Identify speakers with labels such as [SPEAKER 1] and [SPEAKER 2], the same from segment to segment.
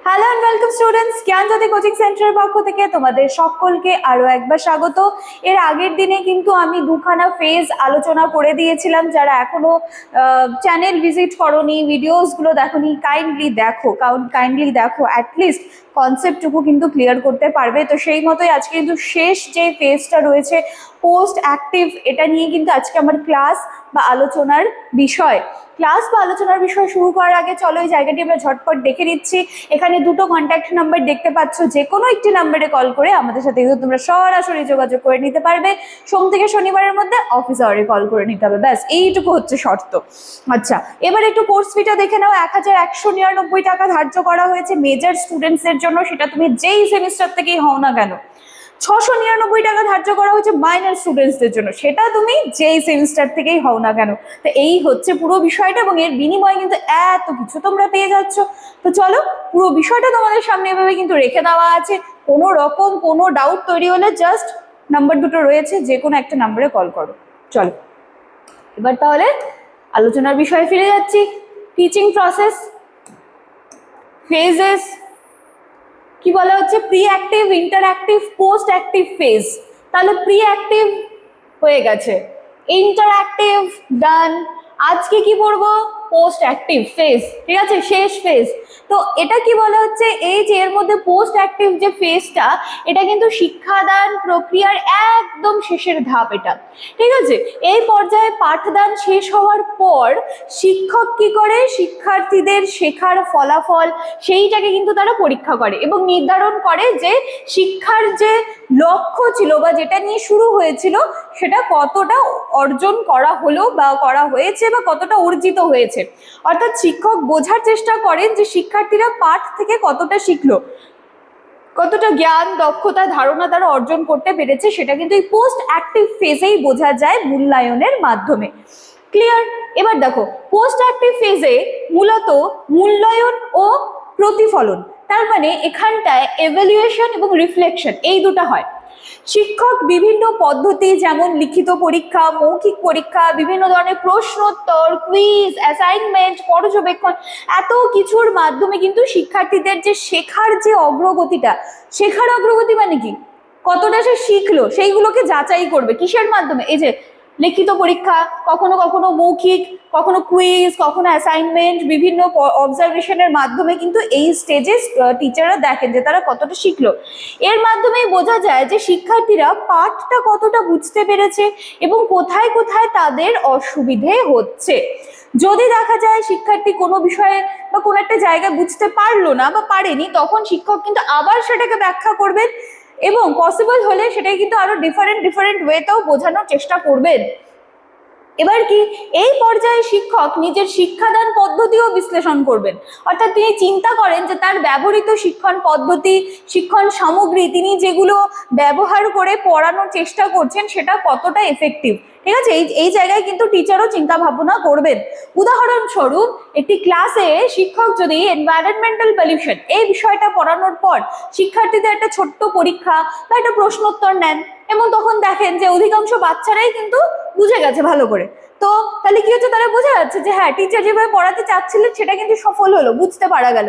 [SPEAKER 1] Hello and welcome students, Gyanjyoti coaching সেন্টারের পক্ষ থেকে তোমাদের সকলকে আরো একবার স্বাগত। এর আগের দিনে কিন্তু আমি দুখানা ফেজ আলোচনা করে দিয়েছিলাম। যারা এখনো চ্যানেল ভিজিট করোনি, ভিডিওসগুলো দেখোনি, কাইন্ডলি দেখো অ্যাটলিস্ট কনসেপ্টটুকু কিন্তু ক্লিয়ার করতে পারবে। তো সেই মতোই আজকে কিন্তু শেষ যে ফেজটা রয়েছে পোস্ট অ্যাক্টিভ, এটা নিয়ে কিন্তু আজকে আমার ক্লাস বা আলোচনার বিষয় শুরু করার আগে চলো এই জায়গাটি আমরা ঝটপট দেখে নিচ্ছি। এখানে দুটো কন্ট্যাক্ট নাম্বার দেখতে পাচ্ছ, যে কোনো একটি নাম্বারে কল করে আমাদের সাথে কিন্তু তোমরা সরাসরি যোগাযোগ করে নিতে পারবে। সোম থেকে শনিবারের মধ্যে অফিস আওয়ারে কল করে নিতে হবে, ব্যাস এইটুকু হচ্ছে শর্ত। আচ্ছা, এবার একটু কোর্স ফিটা দেখে নাও। 1199 টাকা ধার্য করা হয়েছে মেজর স্টুডেন্টসের জন্য, সেটা তুমি যেই সেমিস্টার থেকেই হও না কেন। 699 টাকা ধার্য করা হয়েছে মাইনর স্টুডেন্টসদের জন্য, সেটা তুমি যেই সেমিস্টার থেকেই হও না কেন। তো এই হচ্ছে পুরো বিষয়টা, এবং এর বিনিময়ে কিন্তু এত কিছু তোমরা পেয়ে যাচ্ছ। তো চলো, পুরো বিষয়টা তোমাদের সামনে এভাবে কিন্তু রেখে দেওয়া আছে। কোনো রকম কোনো ডাউট তৈরি হলে জাস্ট নাম্বার দুটো রয়েছে, যে কোনো একটা নাম্বারে কল করো। চলো এবার তাহলে আলোচনার বিষয়ে ফিরে যাচ্ছি। টিচিং প্রসেস, ফেজেস, কি বলা হচ্ছে, pre active, interactive, post active phase. তাহলে প্রি অ্যাক্টিভ হয়ে গেছে, ইন্টারঅ্যাক্টিভ ডান। আজকে কি পড়বো? পোস্ট অ্যাক্টিভ ফেজ, ঠিক আছে, শেষ ফেজ। তো এটা কি বলা হচ্ছে, এই যে এর মধ্যে পোস্ট অ্যাক্টিভ যে ফেজটা, এটা কিন্তু শিক্ষাদান প্রক্রিয়ার একদম শেষের ধাপ এটা, ঠিক আছে। এই পর্যায়ে পাঠদান শেষ হওয়ার পর শিক্ষক কি করে, শিক্ষার্থীদের শেখার ফলাফল সেইটাকে কিন্তু তারা পরীক্ষা করে এবং নির্ধারণ করে যে শিক্ষার যে লক্ষ্য ছিল বা যেটা নিয়ে শুরু হয়েছিল সেটা কতটা অর্জন করা হলো বা করা হয়েছে বা কতটা অর্জিত হয়েছে। অর্থাৎ শিক্ষক বোঝার চেষ্টা করেন যে শিক্ষার্থীরা পাঠ থেকে কতটা শিখলো, কতটা জ্ঞান, দক্ষতা, ধারণা তারা অর্জন করতে পেরেছে, সেটা কিন্তু এই পোস্ট অ্যাক্টিভ ফেজেই বোঝা যায় মূল্যায়নের মাধ্যমে। ক্লিয়ার? এবার দেখো, পোস্ট অ্যাক্টিভ ফেজে মূলত মূল্যায়ন ও প্রতিফলন, তার মানে এখানটায় এভালুয়েশন এবং রিফ্লেকশন এই দুটো হয়। শিক্ষক বিভিন্ন পদ্ধতি, যেমন লিখিত পরীক্ষা, মৌখিক পরীক্ষা, বিভিন্ন ধরনের প্রশ্নোত্তর, কুইজ, অ্যাসাইনমেন্ট, পর্যবেক্ষণ, এত কিছুর মাধ্যমে কিন্তু শিক্ষার্থীদের যে শেখার যে অগ্রগতিটা, শেখার অগ্রগতি মানে কি, কতটা সে শিখলো, সেইগুলোকে যাচাই করবে কিসের মাধ্যমে? এই যে লিখিত পরীক্ষা, কখনো কখনো মৌখিক, কখনো কুইজ, কখনো অ্যাসাইনমেন্ট, বিভিন্ন অবজারভেশনের মাধ্যমে কিন্তু এই স্টেজে টিচাররা দেখেন যে তারা কতটা শিখলো। এর মাধ্যমেই বোঝা যায় যে শিক্ষার্থীরা পাঠটা কতটা বুঝতে পেরেছে এবং কোথায় কোথায় তাদের অসুবিধে হচ্ছে। যদি দেখা যায় শিক্ষার্থী কোনো বিষয়ে বা কোনো একটা জায়গায় বুঝতে পারলো না বা পারেনি, তখন শিক্ষক কিন্তু আবার সেটাকে ব্যাখ্যা করবেন এবং পসিবল হলে সেটাকে কিন্তু আরো ডিফারেন্ট ওয়েতেও বোঝানোর চেষ্টা করবেন। এবার কি, এই পর্যায়ে শিক্ষক নিজের শিক্ষাদান পদ্ধতিও বিশ্লেষণ করবেন। অর্থাৎ তিনি চিন্তা করেন যে তার ব্যবহৃত শিক্ষণ পদ্ধতি, শিক্ষণ সামগ্রী তিনি যেগুলো ব্যবহার করে পড়ানোর চেষ্টা করছেন সেটা কতটা এফেক্টিভ, ঠিক আছে। এই জায়গায় কিন্তু টিচারও চিন্তা ভাবনা করবেন। উদাহরণস্বরূপ, একটি ক্লাসে শিক্ষক যদি এনভায়রনমেন্টাল পলিউশন এই বিষয়টা পড়ানোর পর শিক্ষার্থীদের একটা ছোট্ট পরীক্ষা বা একটা প্রশ্নোত্তর নেন এবং তখন দেখেন যে অধিকাংশ বাচ্চারাই কিন্তু বুঝে গেছে ভালো করে, তো তাহলে কি হচ্ছে, তারা বোঝা যাচ্ছে যে হ্যাঁ, টিচার যেভাবে পড়াতে চাচ্ছিলেন সেটা কিন্তু সফল হলো, বুঝতে পারা গেল।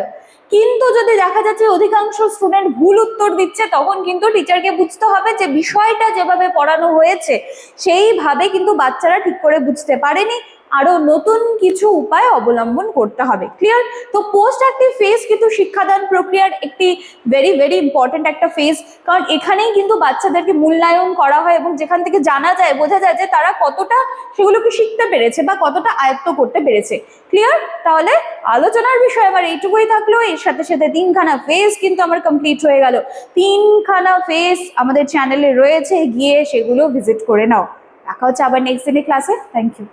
[SPEAKER 1] কিন্তু যদি দেখা যাচ্ছে অধিকাংশ স্টুডেন্ট ভুল উত্তর দিচ্ছে, তখন কিন্তু টিচারকে বুঝতে হবে যে বিষয়টা যেভাবে পড়ানো হয়েছে সেইভাবে কিন্তু বাচ্চারা ঠিক করে বুঝতে পারেনি, আরো নতুন কিছু উপায় অবলম্বন করতে হবে। ক্লিয়ার? তো পোস্ট অ্যাক্টিভ ফেজ কিন্তু শিক্ষাদান প্রক্রিয়ার একটি ভেরি ইম্পর্টেন্ট একটা ফেজ, কারণ এখানেই কিন্তু বাচ্চাদেরকে মূল্যায়ন করা হয় এবং যেখান থেকে জানা যায়, বোঝা যায় যে তারা কতটা সেগুলোকে শিখতে পেরেছে বা কতটা আয়ত্ত করতে পেরেছে। ক্লিয়ার? তাহলে আলোচনার বিষয় আমার এইটুকুই থাকলো। এর সাথে সাথে 3খানা ফেজ কিন্তু আমার কমপ্লিট হয়ে গেল। 3খানা ফেজ আমাদের চ্যানেলে রয়েছে, গিয়ে সেগুলো ভিজিট করে নাও। দেখা হচ্ছে আবার নেক্সট দিনের ক্লাসে। Thank you.